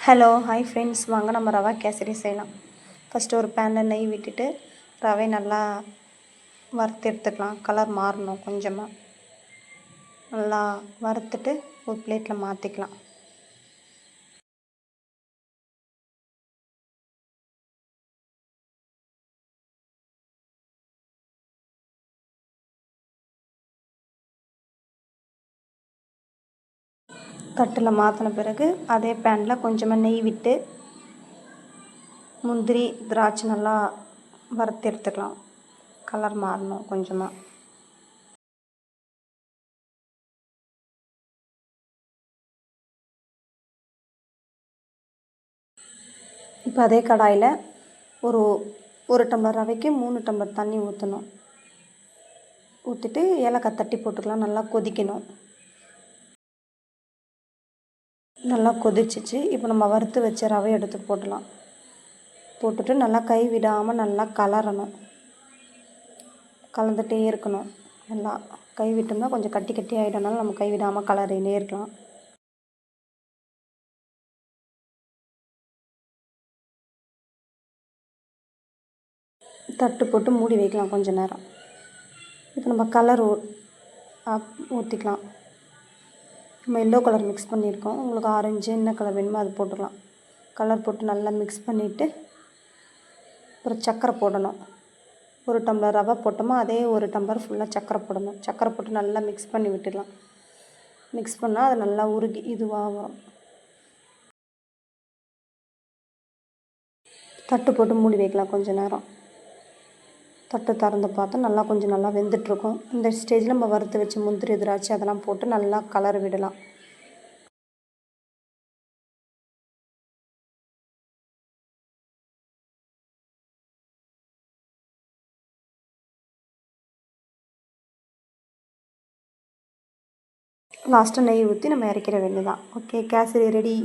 Hello hi friends, வாங்க நம்ம ரவா கேசரி செய்யலாம். ஃபஸ்ட்டு ஒரு பேனில் நெய் விட்டுட்டு ரவை நல்லா வறுத்து எடுத்துக்கலாம். கலர் மாறணும் கொஞ்சமாக. நல்லா வறுத்துட்டு ஒரு பிளேட்டில் மாற்றிக்கலாம். தட்டில் மாற்றின பிறகு அதே பேனில் கொஞ்சமாக நெய் விட்டு முந்திரி திராட்சை நல்லா வறுத்து எடுத்துக்கலாம். கலர் மாறணும் கொஞ்சமாக. இப்போ அதே கடாயில் ஒரு டம்ளர் ரவைக்கு 3 டம்ளர் தண்ணி ஊற்றணும். ஊற்றிட்டு ஏலக்காய் தட்டி போட்டுக்கலாம். நல்லா கொதிக்கணும். நல்லா கொதிச்சிச்சு. இப்போ நம்ம வறுத்து வச்ச ரவை எடுத்து போடலாம். போட்டுட்டு நல்லா கை விடாமல் நல்லா கலரணும். கலந்துகிட்டே இருக்கணும். நல்லா கை விட்டோம்னா கொஞ்சம் கட்டி கட்டி ஆகிட்டனால நம்ம கை விடாமல் கலரினே இருக்கலாம். தட்டு போட்டு மூடி வைக்கலாம் கொஞ்சம் நேரம். இப்போ நம்ம கலர் ஊற்றிக்கலாம். நம்ம எல்லோ கலர் மிக்ஸ் பண்ணியிருக்கோம். உங்களுக்கு ஆரஞ்சு என்ன கலர் வேணுமோ அது போட்டுக்கலாம். கலர் போட்டு நல்லா மிக்ஸ் பண்ணிவிட்டு அப்புறம் சர்க்கரை போடணும். ஒரு டம்ளர் ரவை போட்டோமா அதே ஒரு டம்ளர் ஃபுல்லாக சர்க்கரை போடணும். சர்க்கரை போட்டு நல்லா மிக்ஸ் பண்ணி விட்டுடலாம். மிக்ஸ் பண்ணால் அது நல்லா உருகி இதுவாக வரும். தட்டு போட்டு மூடி வைக்கலாம் கொஞ்சம் நேரம். தட்டு திறந்து பார்த்தா நல்லா கொஞ்சம் நல்லா வெந்துட்டுருக்கும். இந்த ஸ்டேஜில் நம்ம வறுத்து வச்சு முந்திரி திராட்சை அதெல்லாம் போட்டு நல்லா கலர் விடலாம். லாஸ்ட்டாக நெய் ஊற்றி நம்ம இறக்கிற வேண்டியதான். Okay, kesari ready.